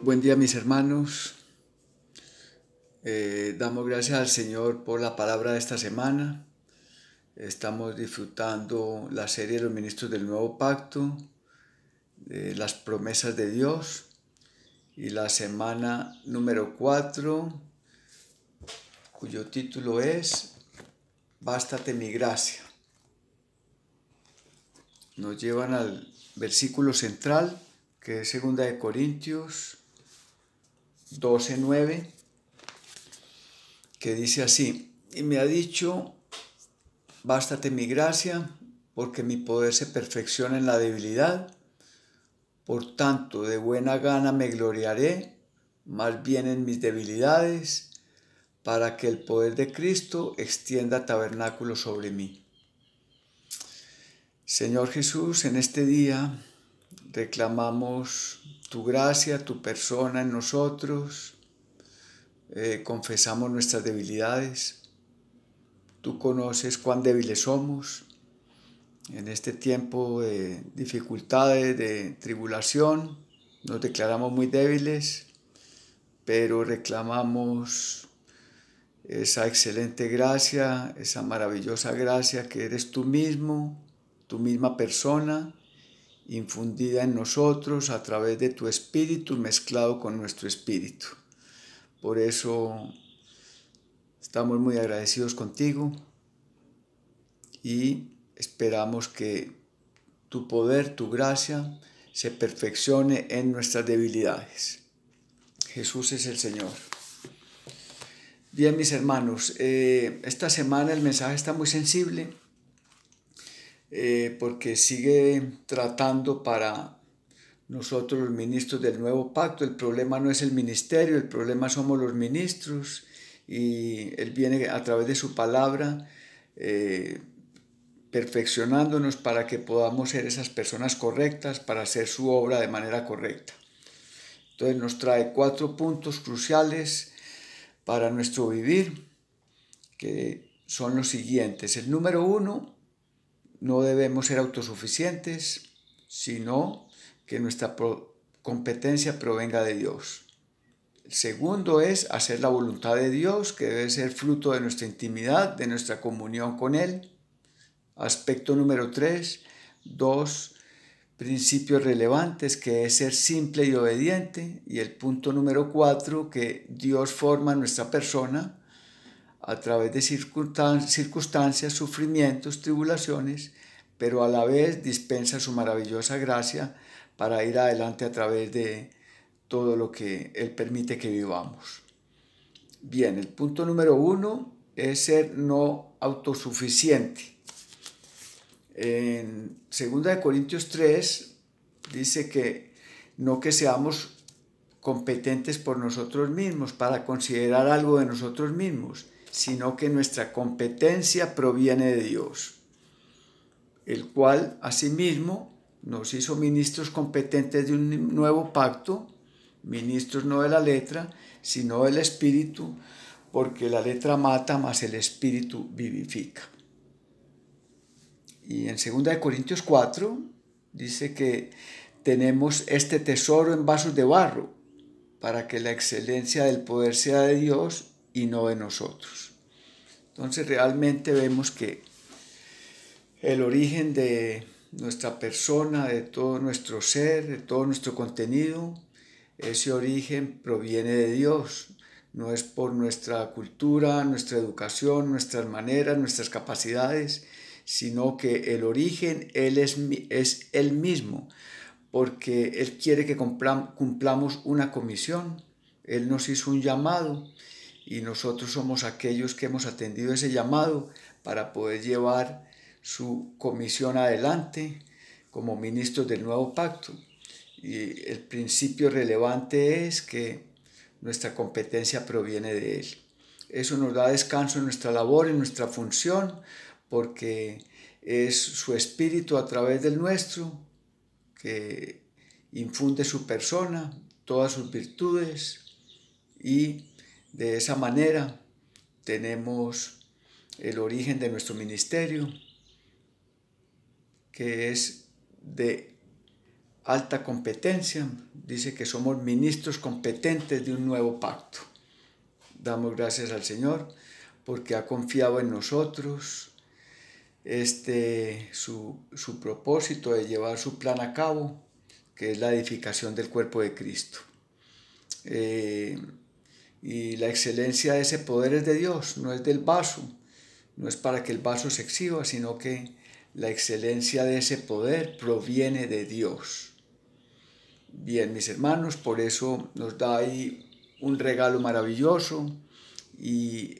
Buen día, mis hermanos. Damos gracias al Señor por la palabra de esta semana. Estamos disfrutando la serie de los ministros del Nuevo Pacto, de las promesas de Dios, y la semana número 4, cuyo título es Bástate mi gracia. Nos llevan al versículo central, que es 2 Corintios 12:9, que dice así: y me ha dicho, bástate mi gracia, porque mi poder se perfecciona en la debilidad. Por tanto, de buena gana me gloriaré, más bien en mis debilidades, para que el poder de Cristo extienda tabernáculo sobre mí. Señor Jesús, en este día reclamamos tu gracia, tu persona en nosotros, confesamos nuestras debilidades. Tú conoces cuán débiles somos. En este tiempo de dificultades, de tribulación, nos declaramos muy débiles, pero reclamamos esa excelente gracia, esa maravillosa gracia que eres tú mismo, tu misma persona, infundida en nosotros a través de tu espíritu mezclado con nuestro espíritu. Por eso estamos muy agradecidos contigo y esperamos que tu poder, tu gracia, se perfeccione en nuestras debilidades. Jesús es el Señor. Bien, mis hermanos, esta semana el mensaje está muy sensible porque sigue tratando para nosotros los ministros del Nuevo Pacto. El problema no es el ministerio, el problema somos los ministros, y Él viene a través de su palabra perfeccionándonos para que podamos ser esas personas correctas, para hacer su obra de manera correcta. Entonces nos trae 4 puntos cruciales para nuestro vivir, que son los siguientes. El número 1, no debemos ser autosuficientes, sino que nuestra competencia provenga de Dios. El segundo es hacer la voluntad de Dios, que debe ser fruto de nuestra intimidad, de nuestra comunión con Él. Aspecto número 3, 2 principios relevantes, que es ser simple y obediente. Y el punto número 4, que Dios forma nuestra persona a través de circunstancias, sufrimientos, tribulaciones, pero a la vez dispensa su maravillosa gracia para ir adelante a través de todo lo que Él permite que vivamos. Bien, el punto número 1 es ser no autosuficiente. En 2 Corintios 3 dice que no que seamos competentes por nosotros mismos para considerar algo de nosotros mismos, sino que nuestra competencia proviene de Dios, el cual asimismo nos hizo ministros competentes de un nuevo pacto, ministros no de la letra, sino del espíritu, porque la letra mata, mas el espíritu vivifica. Y en 2 Corintios 4 dice que tenemos este tesoro en vasos de barro, para que la excelencia del poder sea de Dios y no de nosotros. Entonces realmente vemos que el origen de nuestra persona, de todo nuestro ser, de todo nuestro contenido, ese origen proviene de Dios. No es por nuestra cultura, nuestra educación, nuestras maneras, nuestras capacidades, sino que el origen es Él mismo, porque Él quiere que cumplamos una comisión. Él nos hizo un llamado y nosotros somos aquellos que hemos atendido ese llamado para poder llevar su comisión adelante como ministros del nuevo pacto. Y el principio relevante es que nuestra competencia proviene de Él. Eso nos da descanso en nuestra labor, en nuestra función, porque es su espíritu a través del nuestro que infunde su persona, todas sus virtudes, y de esa manera tenemos el origen de nuestro ministerio, que es de alta competencia, dice que somos ministros competentes de un nuevo pacto. Damos gracias al Señor porque ha confiado en nosotros su propósito de llevar su plan a cabo, que es la edificación del cuerpo de Cristo. Y la excelencia de ese poder es de Dios, no es del vaso, no es para que el vaso se exhiba, sino que la excelencia de ese poder proviene de Dios. Bien, mis hermanos, por eso nos da ahí un regalo maravilloso y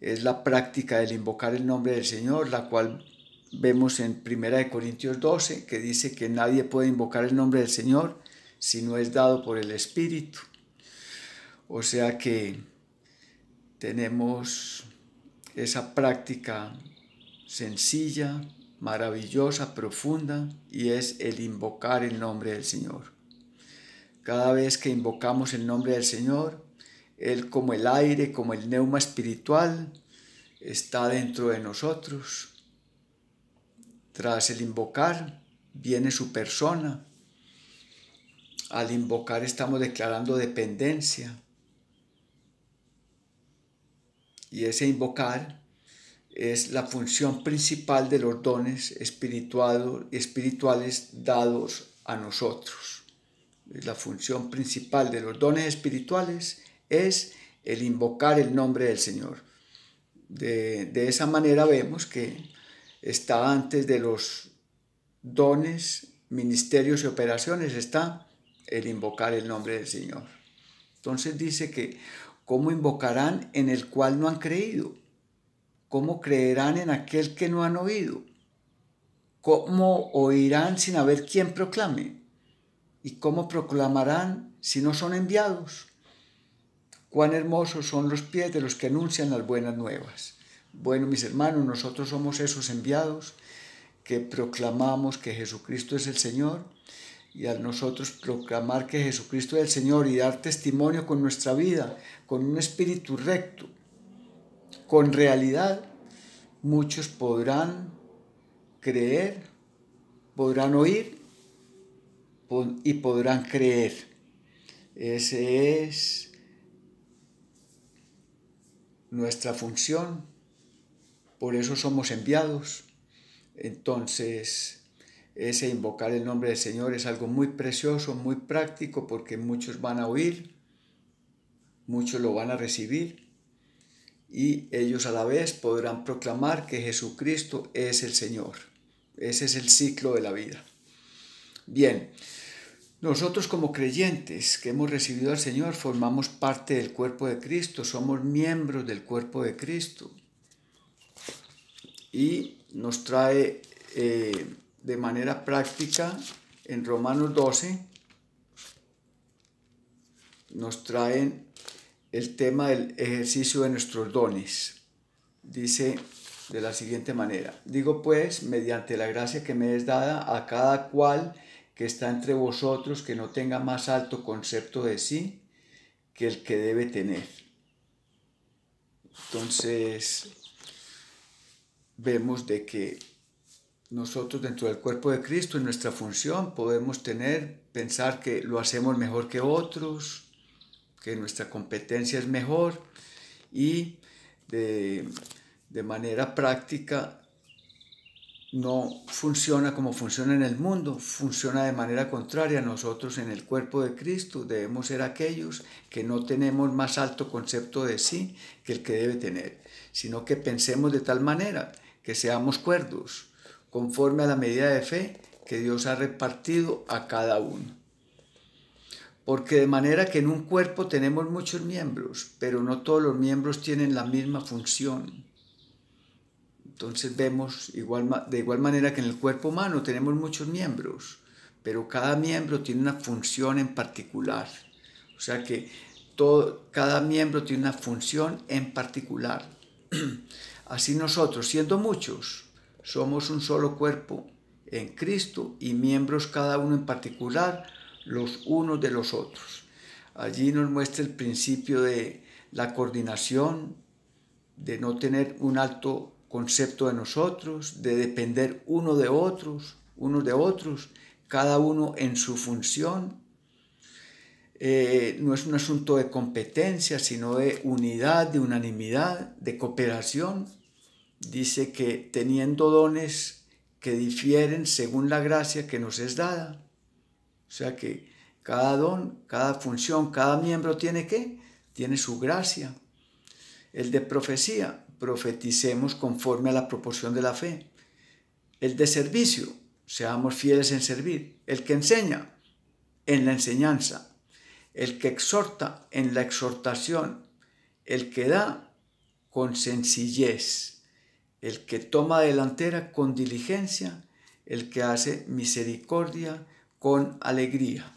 es la práctica del invocar el nombre del Señor, la cual vemos en 1 Corintios 12, que dice que nadie puede invocar el nombre del Señor si no es dado por el Espíritu. O sea que tenemos esa práctica sencilla, maravillosa, profunda, y es el invocar el nombre del Señor. Cada vez que invocamos el nombre del Señor, Él, como el aire, como el pneuma espiritual, está dentro de nosotros. Tras el invocar viene su persona. Al invocar estamos declarando dependencia. Y ese invocar es la función principal de los dones espirituales dados a nosotros. La función principal de los dones espirituales es el invocar el nombre del Señor. De esa manera vemos que está antes de los dones, ministerios y operaciones, está el invocar el nombre del Señor. Entonces dice que ¿cómo invocarán en el cual no han creído? ¿Cómo creerán en aquel que no han oído? ¿Cómo oirán sin haber quien proclame? ¿Y cómo proclamarán si no son enviados? Cuán hermosos son los pies de los que anuncian las buenas nuevas. Bueno, mis hermanos, nosotros somos esos enviados que proclamamos que Jesucristo es el Señor, y al nosotros proclamar que Jesucristo es el Señor y dar testimonio con nuestra vida, con un espíritu recto, con realidad, muchos podrán creer, podrán oír y podrán creer. Esa es nuestra función, por eso somos enviados. Entonces, ese invocar el nombre del Señor es algo muy precioso, muy práctico, porque muchos van a oír, muchos lo van a recibir, y ellos a la vez podrán proclamar que Jesucristo es el Señor. Ese es el ciclo de la vida. Bien, nosotros como creyentes que hemos recibido al Señor formamos parte del cuerpo de Cristo, somos miembros del cuerpo de Cristo. Y nos trae de manera práctica en Romanos 12, nos traen el tema del ejercicio de nuestros dones. Dice de la siguiente manera: digo pues, mediante la gracia que me es dada, a cada cual que está entre vosotros, que no tenga más alto concepto de sí que el que debe tener. Entonces, vemos de que nosotros dentro del cuerpo de Cristo, en nuestra función, podemos pensar que lo hacemos mejor que otros, que nuestra competencia es mejor, y de manera práctica no funciona como funciona en el mundo, funciona de manera contraria. Nosotros en el cuerpo de Cristo debemos ser aquellos que no tenemos más alto concepto de sí que el que debe tener, sino que pensemos de tal manera que seamos cuerdos, conforme a la medida de fe que Dios ha repartido a cada uno. Porque de manera que en un cuerpo tenemos muchos miembros, pero no todos los miembros tienen la misma función. Entonces vemos de igual manera que en el cuerpo humano tenemos muchos miembros, pero cada miembro tiene una función en particular. O sea que cada miembro tiene una función en particular. Así nosotros, siendo muchos, somos un solo cuerpo en Cristo y miembros cada uno en particular, los unos de los otros. Allí nos muestra el principio de la coordinación, de no tener un alto concepto de nosotros, de depender unos de otros, cada uno en su función. No es un asunto de competencia, sino de unidad, de unanimidad, de cooperación. Dice que teniendo dones que difieren según la gracia que nos es dada. O sea que cada don, cada función, cada miembro tiene ¿qué? Tiene su gracia. El de profecía, profeticemos conforme a la proporción de la fe. El de servicio, seamos fieles en servir. El que enseña, en la enseñanza. El que exhorta, en la exhortación. El que da, con sencillez. El que toma delantera, con diligencia. El que hace misericordia, con alegría.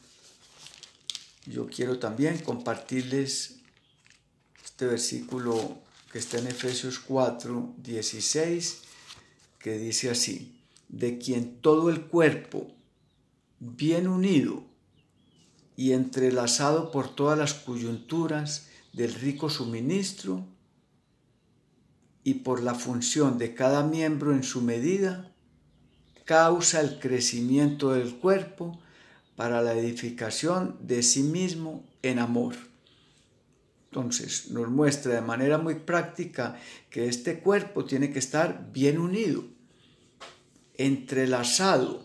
Yo quiero también compartirles este versículo que está en Efesios 4, 16, que dice así: de quien todo el cuerpo, bien unido y entrelazado por todas las coyunturas del rico suministro y por la función de cada miembro en su medida, causa el crecimiento del cuerpo para la edificación de sí mismo en amor. Entonces nos muestra de manera muy práctica que este cuerpo tiene que estar bien unido, entrelazado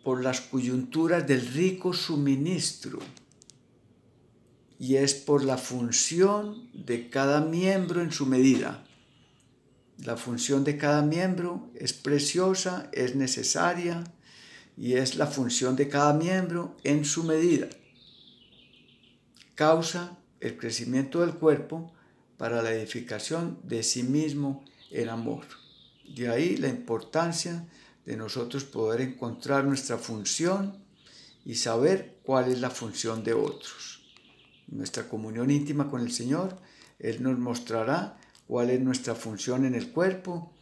por las coyunturas del rico suministro, y es por la función de cada miembro en su medida. La función de cada miembro es preciosa, es necesaria, y es la función de cada miembro en su medida. Causa el crecimiento del cuerpo para la edificación de sí mismo en amor. De ahí la importancia de nosotros poder encontrar nuestra función y saber cuál es la función de otros. En nuestra comunión íntima con el Señor, Él nos mostrará cuál es nuestra función en el cuerpo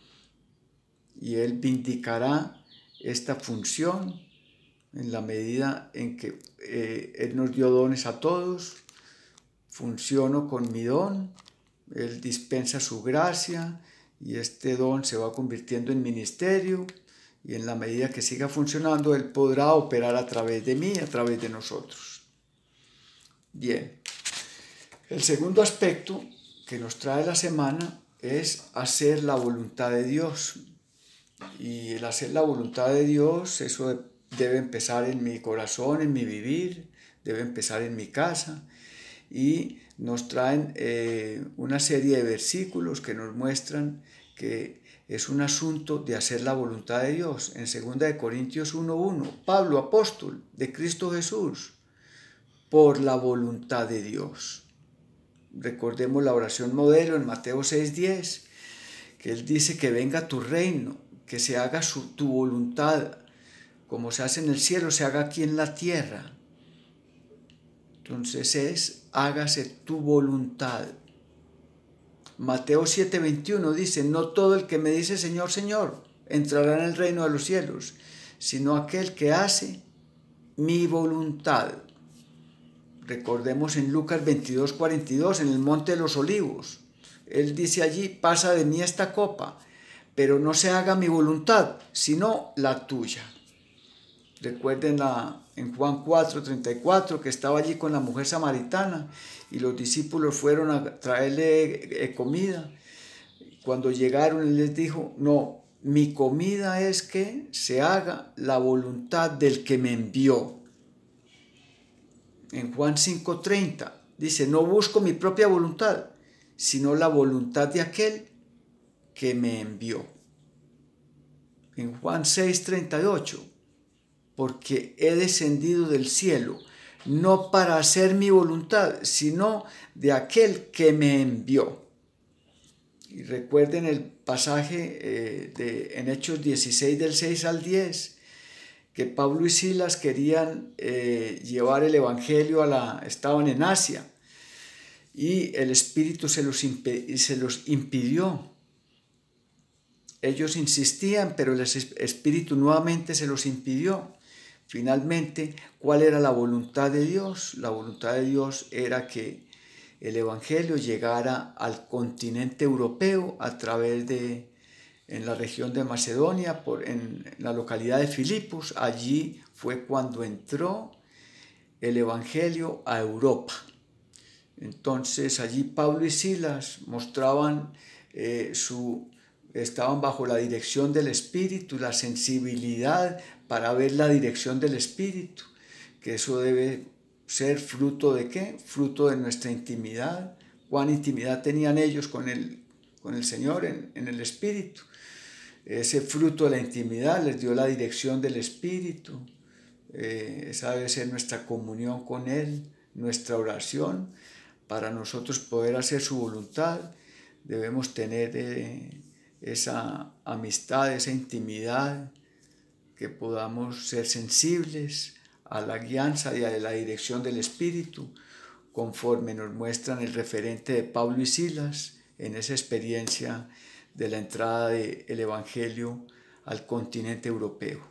y Él vindicará esta función en la medida en que Él nos dio dones a todos. Funciono con mi don, Él dispensa su gracia y este don se va convirtiendo en ministerio, y en la medida que siga funcionando, Él podrá operar a través de mí, a través de nosotros. Bien, el segundo aspecto que nos trae la semana es hacer la voluntad de Dios. Y el hacer la voluntad de Dios, eso debe empezar en mi corazón, en mi vivir, debe empezar en mi casa. Y nos traen una serie de versículos que nos muestran que es un asunto de hacer la voluntad de Dios. En 2 Corintios 1:1, Pablo, apóstol de Cristo Jesús, por la voluntad de Dios. Recordemos la oración modelo en Mateo 6:10, que Él dice que venga tu reino, que se haga tu voluntad, como se hace en el cielo, se haga aquí en la tierra. Entonces hágase tu voluntad. Mateo 7:21 dice, no todo el que me dice Señor, Señor, entrará en el reino de los cielos, sino aquel que hace mi voluntad. Recordemos en Lucas 22:42, en el Monte de los Olivos. Él dice allí, pasa de mí esta copa, pero no se haga mi voluntad, sino la tuya. Recuerden en Juan 4:34 que estaba allí con la mujer samaritana y los discípulos fueron a traerle comida. Cuando llegaron, Él les dijo, no, mi comida es que se haga la voluntad del que me envió. En Juan 5:30 dice, no busco mi propia voluntad, sino la voluntad de aquel que me envió. En Juan 6:38, porque he descendido del cielo, no para hacer mi voluntad, sino de aquel que me envió. Y recuerden el pasaje en Hechos 16, del 6 al 10, que Pablo y Silas querían llevar el evangelio estaban en Asia, y el Espíritu se los impidió. Ellos insistían, pero el Espíritu nuevamente se los impidió. Finalmente, ¿cuál era la voluntad de Dios? La voluntad de Dios era que el evangelio llegara al continente europeo a través del en la región de Macedonia, en la localidad de Filipos. Allí fue cuando entró el Evangelio a Europa. Entonces allí Pablo y Silas mostraban estaban bajo la dirección del Espíritu, la sensibilidad para ver la dirección del Espíritu, que eso debe ser fruto ¿de qué? Fruto de nuestra intimidad. ¿Cuán intimidad tenían ellos con el Señor en el Espíritu? Ese fruto de la intimidad les dio la dirección del Espíritu. Esa debe ser nuestra comunión con Él, nuestra oración. Para nosotros poder hacer su voluntad, debemos tener esa amistad, esa intimidad, que podamos ser sensibles a la guianza y a la dirección del Espíritu, conforme nos muestran el referente de Pablo y Silas en esa experiencia de la entrada del Evangelio al continente europeo.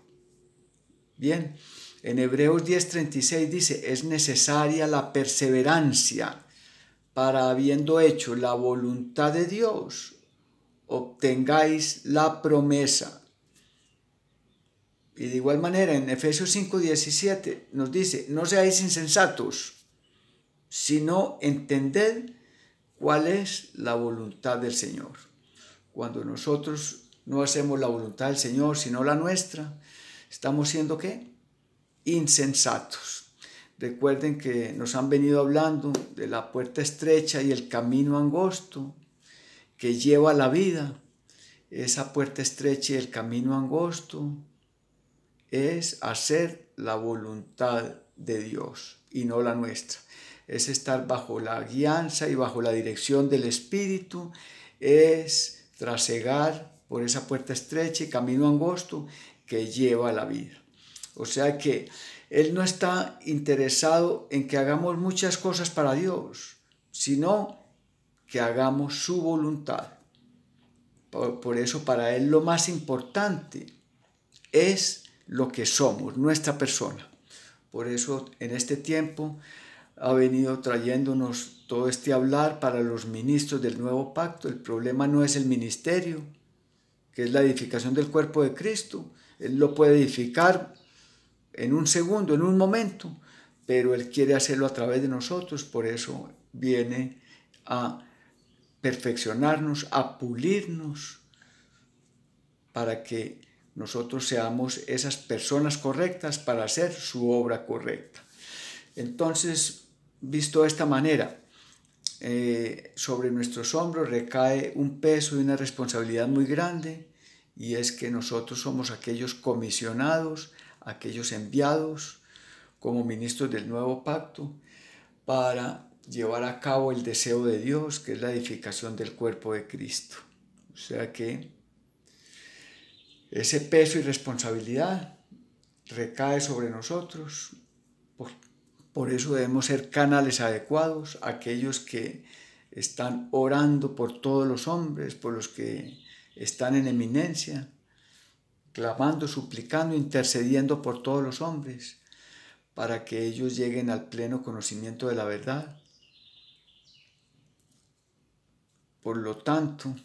Bien, en Hebreos 10:36 dice, es necesaria la perseverancia para, habiendo hecho la voluntad de Dios, obtengáis la promesa. Y de igual manera en Efesios 5:17 nos dice, no seáis insensatos, sino entended cuál es la voluntad del Señor. Cuando nosotros no hacemos la voluntad del Señor, sino la nuestra, ¿estamos siendo qué? Insensatos. Recuerden que nos han venido hablando de la puerta estrecha y el camino angosto que lleva a la vida. Esa puerta estrecha y el camino angosto es hacer la voluntad de Dios y no la nuestra. Es estar bajo la guianza y bajo la dirección del Espíritu, es trasegar por esa puerta estrecha y camino angosto que lleva a la vida. O sea que Él no está interesado en que hagamos muchas cosas para Dios, sino que hagamos su voluntad. Por eso para Él lo más importante es lo que somos, nuestra persona. Por eso en este tiempo ha venido trayéndonos todo este hablar para los ministros del nuevo pacto. El problema no es el ministerio, que es la edificación del cuerpo de Cristo. Él lo puede edificar en un segundo, en un momento, pero Él quiere hacerlo a través de nosotros. Por eso viene a perfeccionarnos, a pulirnos, para que nosotros seamos esas personas correctas para hacer su obra correcta. Entonces, visto de esta manera, sobre nuestros hombros recae un peso y una responsabilidad muy grande, y es que nosotros somos aquellos comisionados, aquellos enviados como ministros del nuevo pacto para llevar a cabo el deseo de Dios, que es la edificación del cuerpo de Cristo. O sea que ese peso y responsabilidad recae sobre nosotros. Por eso debemos ser canales adecuados, aquellos que están orando por todos los hombres, por los que están en eminencia, clamando, suplicando, intercediendo por todos los hombres, para que ellos lleguen al pleno conocimiento de la verdad. Por lo tanto,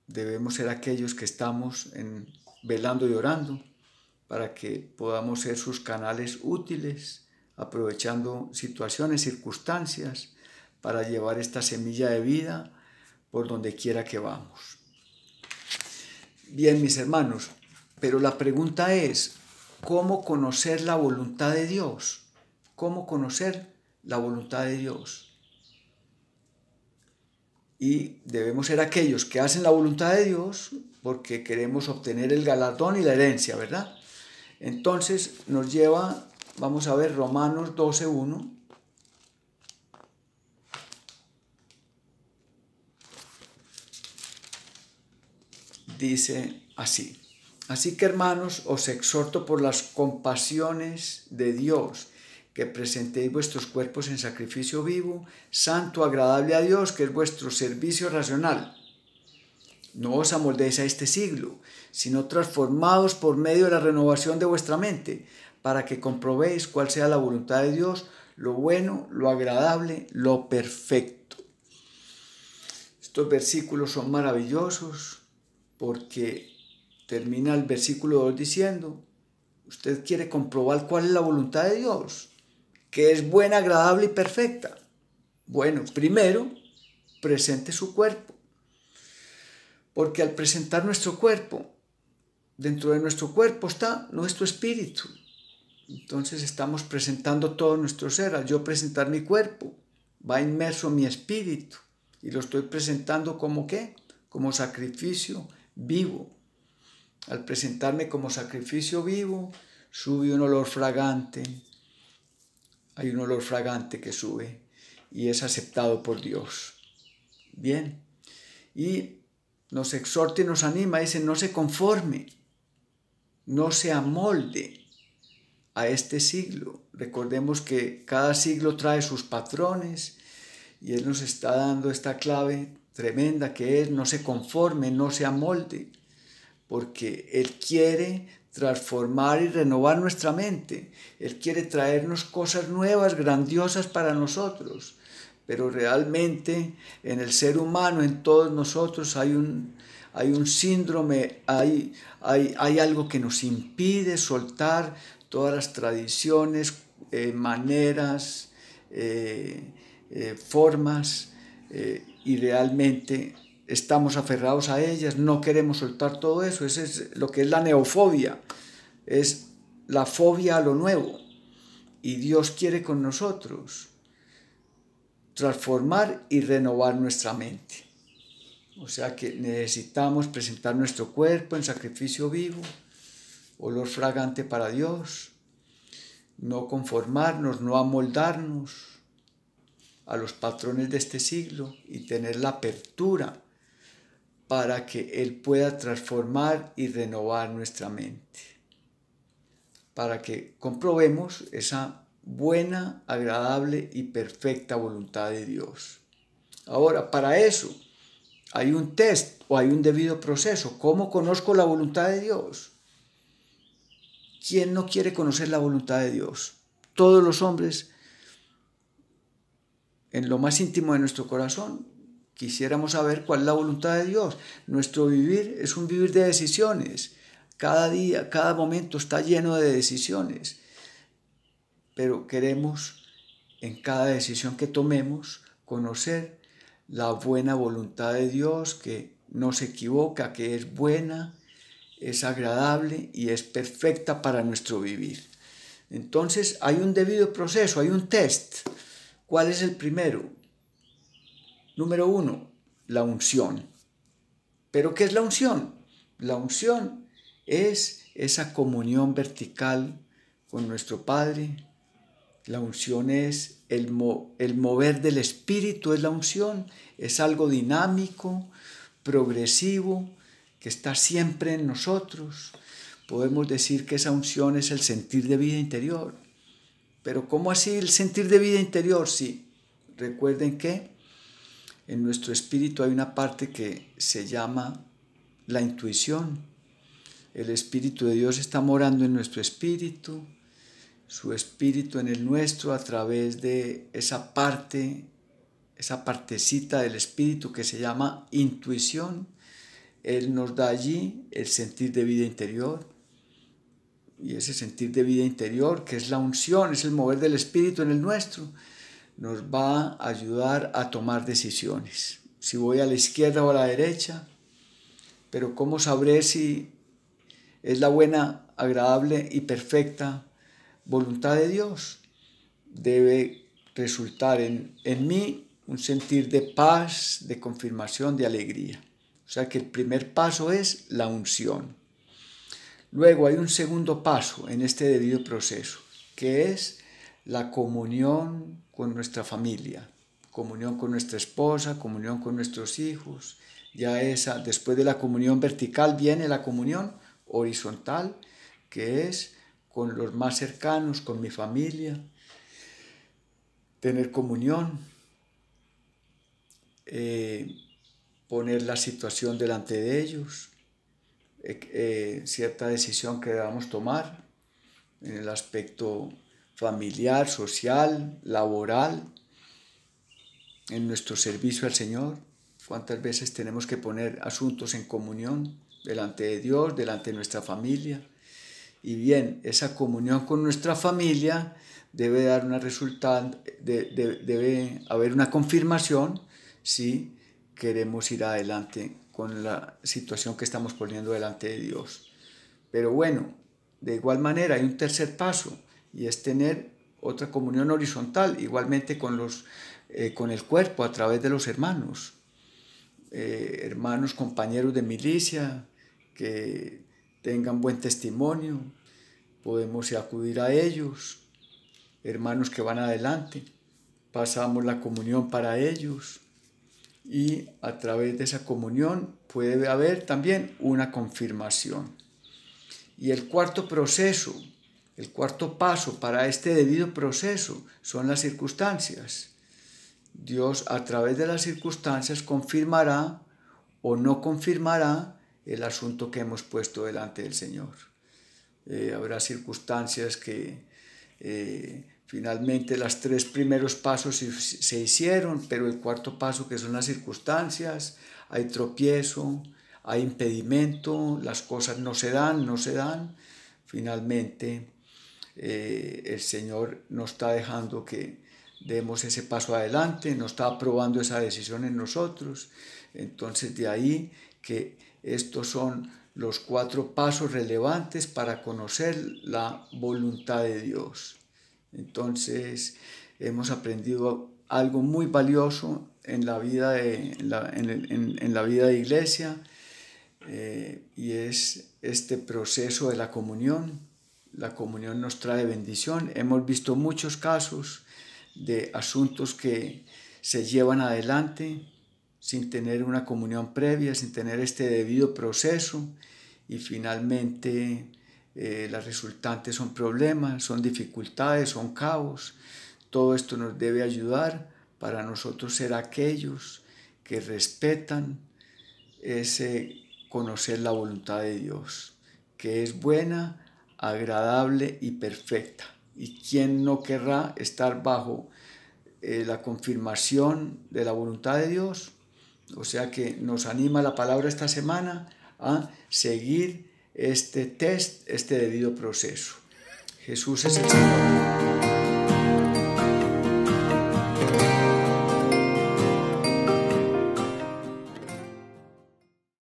debemos ser aquellos que estamos velando y orando para que podamos ser sus canales útiles, aprovechando situaciones, circunstancias, para llevar esta semilla de vida por donde quiera que vamos. Bien, mis hermanos, pero la pregunta es, ¿cómo conocer la voluntad de Dios? ¿Cómo conocer la voluntad de Dios? Y debemos ser aquellos que hacen la voluntad de Dios porque queremos obtener el galardón y la herencia, ¿verdad? Entonces nos lleva, vamos a ver Romanos 12:1. Dice así: así que, hermanos, os exhorto por las compasiones de Dios, que presentéis vuestros cuerpos en sacrificio vivo, santo, agradable a Dios, que es vuestro servicio racional. No os amoldéis a este siglo, sino transformados por medio de la renovación de vuestra mente, para que comprobéis cuál sea la voluntad de Dios, lo bueno, lo agradable, lo perfecto. Estos versículos son maravillosos porque termina el versículo 2 diciendo, usted quiere comprobar cuál es la voluntad de Dios, que es buena, agradable y perfecta. Bueno, primero, presente su cuerpo, porque al presentar nuestro cuerpo, dentro de nuestro cuerpo está nuestro espíritu. Entonces estamos presentando todo nuestro ser. Al yo presentar mi cuerpo, va inmerso mi espíritu y lo estoy presentando como ¿qué? Como sacrificio vivo. Al presentarme como sacrificio vivo, sube un olor fragante. Hay un olor fragante que sube y es aceptado por Dios. Bien. Y nos exhorta y nos anima, dice, no se conforme, no se amolde a este siglo. Recordemos que cada siglo trae sus patrones y Él nos está dando esta clave tremenda que es no se conforme, no se amolde, porque Él quiere transformar y renovar nuestra mente. Él quiere traernos cosas nuevas, grandiosas para nosotros, pero realmente en el ser humano, en todos nosotros hay un síndrome, hay algo que nos impide soltar todas las tradiciones, maneras, formas, y realmente estamos aferrados a ellas, no queremos soltar todo eso. Eso es lo que es la neofobia, es la fobia a lo nuevo. Y Dios quiere con nosotros transformar y renovar nuestra mente. O sea que necesitamos presentar nuestro cuerpo en sacrificio vivo, olor fragante para Dios, no conformarnos, no amoldarnos a los patrones de este siglo y tener la apertura para que Él pueda transformar y renovar nuestra mente, para que comprobemos esa buena, agradable y perfecta voluntad de Dios. Ahora, para eso hay un test o hay un debido proceso. ¿Cómo conozco la voluntad de Dios? ¿Quién no quiere conocer la voluntad de Dios? Todos los hombres, en lo más íntimo de nuestro corazón, quisiéramos saber cuál es la voluntad de Dios. Nuestro vivir es un vivir de decisiones. Cada día, cada momento está lleno de decisiones. Pero queremos, en cada decisión que tomemos, conocer la buena voluntad de Dios, que no se equivoca, que es buena, es agradable y es perfecta para nuestro vivir. Entonces hay un debido proceso, hay un test. ¿Cuál es el primero? Número 1, la unción. ¿Pero qué es la unción? La unción es esa comunión vertical con nuestro Padre. La unción es el mover del Espíritu, es la unción. Es algo dinámico, progresivo, que está siempre en nosotros. Podemos decir que esa unción es el sentir de vida interior. Pero ¿cómo así el sentir de vida interior? Sí, recuerden que en nuestro espíritu hay una parte que se llama la intuición. El Espíritu de Dios está morando en nuestro espíritu, su espíritu en el nuestro a través de esa parte, esa partecita del espíritu que se llama intuición. Él nos da allí el sentir de vida interior. Y ese sentir de vida interior, que es la unción, es el mover del espíritu en el nuestro, nos va a ayudar a tomar decisiones. Si voy a la izquierda o a la derecha, pero ¿cómo sabré si es la buena, agradable y perfecta voluntad de Dios? Debe resultar en mí un sentir de paz, de confirmación, de alegría. O sea que el primer paso es la unción. Luego hay un segundo paso en este debido proceso, que es la comunión con nuestra familia, comunión con nuestra esposa, comunión con nuestros hijos. Ya esa, después de la comunión vertical viene la comunión horizontal, que es con los más cercanos, con mi familia, tener comunión, poner la situación delante de ellos, cierta decisión que debamos tomar en el aspecto familiar, social, laboral, en nuestro servicio al Señor. ¿Cuántas veces tenemos que poner asuntos en comunión delante de Dios, delante de nuestra familia? Y bien, esa comunión con nuestra familia debe dar una debe haber una confirmación si queremos ir adelante con la situación que estamos poniendo delante de Dios. Pero bueno, de igual manera hay un tercer paso y es tener otra comunión horizontal, igualmente con el cuerpo a través de los hermanos. Hermanos, compañeros de milicia que tengan buen testimonio, podemos acudir a ellos, hermanos que van adelante, pasamos la comunión para ellos y a través de esa comunión puede haber también una confirmación. Y el cuarto proceso, el cuarto paso para este debido proceso son las circunstancias. Dios a través de las circunstancias confirmará o no confirmará el asunto que hemos puesto delante del Señor. Habrá circunstancias que finalmente los tres primeros pasos se hicieron, pero el cuarto paso, que son las circunstancias, hay tropiezo, hay impedimento, las cosas no se dan. Finalmente el Señor nos está dejando que demos ese paso adelante, nos está aprobando esa decisión en nosotros. Entonces de ahí que estos son los 4 pasos relevantes para conocer la voluntad de Dios. Entonces hemos aprendido algo muy valioso en la vida de iglesia, y es este proceso de la comunión. La comunión nos trae bendición. Hemos visto muchos casos de asuntos que se llevan adelante sin tener una comunión previa, sin tener este debido proceso, y finalmente las resultantes son problemas, son dificultades, son caos. Todo esto nos debe ayudar para nosotros ser aquellos que respetan ese conocer la voluntad de Dios, que es buena, agradable y perfecta. ¿Y quién no querrá estar bajo la confirmación de la voluntad de Dios? O sea que nos anima la palabra esta semana a seguir este debido proceso. Jesús es el Señor.